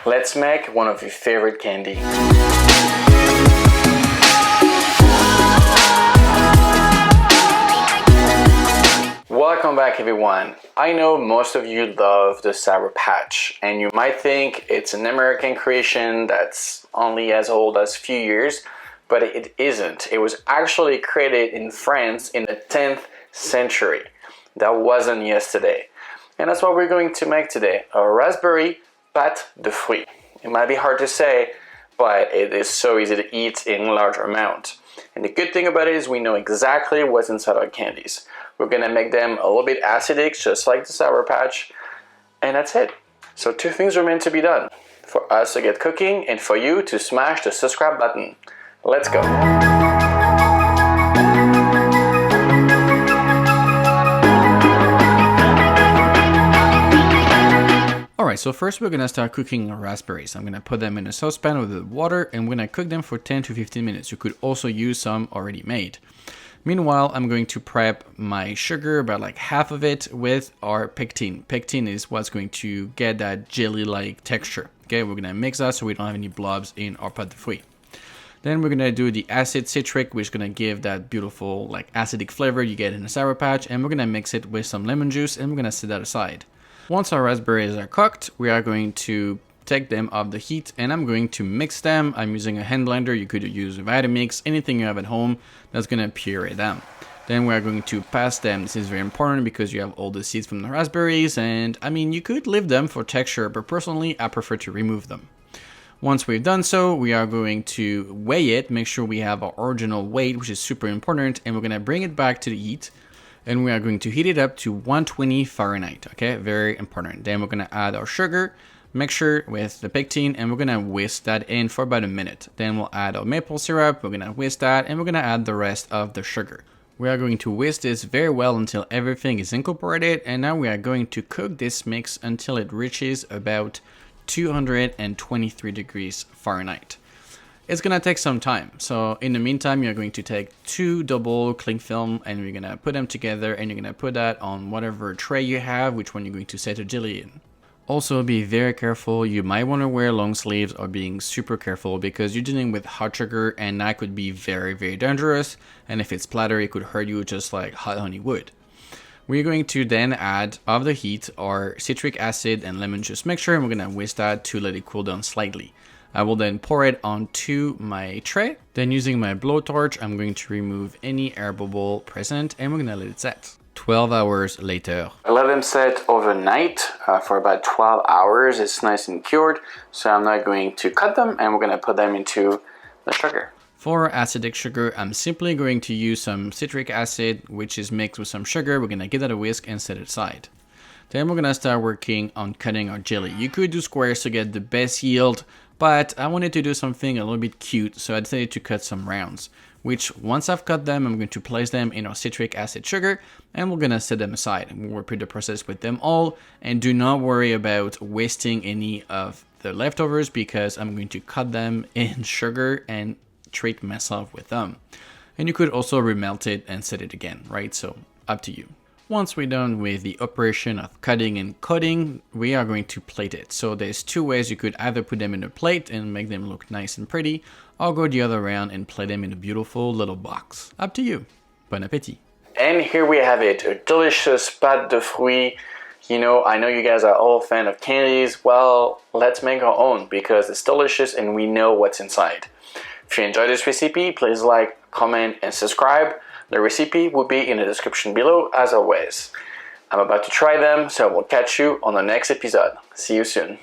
Let's make one of your favorite candy. Welcome back everyone. I know most of you love the Sour Patch and you might think it's an American creation that's only as old as a few years, but it isn't. It was actually created in France in the 10th century. That wasn't yesterday. And that's what we're going to make today, a raspberry pâte de fruits. It might be hard to say, but it is so easy to eat in large amount. And the good thing about it is we know exactly what's inside our candies. We're gonna make them a little bit acidic, just like the Sour Patch, and that's it. So two things remain to be done. For us to get cooking, and for you to smash the subscribe button. Let's go. Alright, so first we're gonna start cooking our raspberries. I'm gonna put them in a saucepan with water and we're gonna cook them for 10 to 15 minutes. You could also use some already made. Meanwhile, I'm going to prep my sugar, about like half of it, with our pectin. Pectin is what's going to get that jelly-like texture. Okay, we're gonna mix that so we don't have any blobs in our pâte de fruits. Then we're gonna do the acid citric, which is gonna give that beautiful like acidic flavor you get in a Sour Patch, and we're gonna mix it with some lemon juice and we're gonna set that aside. Once our raspberries are cooked, we are going to take them off the heat and I'm going to mix them. I'm using a hand blender. You could use a Vitamix, anything you have at home that's going to puree them. Then we are going to pass them. This is very important because you have all the seeds from the raspberries, and I mean, you could leave them for texture, but personally I prefer to remove them. Once we've done so, we are going to weigh it, make sure we have our original weight, which is super important, and we're going to bring it back to the heat. And we are going to heat it up to 120 Fahrenheit, okay? Very important. Then we're gonna add our sugar, mixture with the pectin, and we're gonna whisk that in for about a minute. Then we'll add our maple syrup, we're gonna whisk that, and we're gonna add the rest of the sugar. We are going to whisk this very well until everything is incorporated, and now we are going to cook this mix until it reaches about 223 degrees Fahrenheit. It's gonna take some time, so in the meantime you're going to take 2 double cling film and you're gonna put them together and you're gonna put that on whatever tray you have, which one you're going to set a jelly in. Also be very careful, you might want to wear long sleeves or being super careful because you're dealing with hot sugar and that could be very dangerous, and if it's splatter it could hurt you just like hot honey would. We're going to then add off the heat our citric acid and lemon juice mixture, and we're gonna whisk that to let it cool down slightly. I will then pour it onto my tray. Then using my blowtorch, I'm going to remove any air bubble present and we're gonna let it set. 12 hours later. I let them set overnight for about 12 hours. It's nice and cured, so I'm not going to cut them and we're gonna put them into the sugar. For acidic sugar, I'm simply going to use some citric acid, which is mixed with some sugar. We're gonna give that a whisk and set it aside. Then we're gonna start working on cutting our jelly. You could do squares to get the best yield, but I wanted to do something a little bit cute, so I decided to cut some rounds, which once I've cut them, I'm going to place them in our citric acid sugar, and we're gonna set them aside. We'll repeat the process with them all, and do not worry about wasting any of the leftovers because I'm going to cut them in sugar and treat myself with them. And you could also remelt it and set it again, right? So up to you. Once we're done with the operation of cutting and coating, we are going to plate it. So there's two ways. You could either put them in a plate and make them look nice and pretty, or go the other round and plate them in a beautiful little box. Up to you. Bon appétit. And here we have it, a delicious pâte de fruits. You know, I know you guys are all a fan of candies. Well, let's make our own because it's delicious and we know what's inside. If you enjoyed this recipe, please like, comment, and subscribe. The recipe will be in the description below as always. I'm about to try them, so I will catch you on the next episode. See you soon.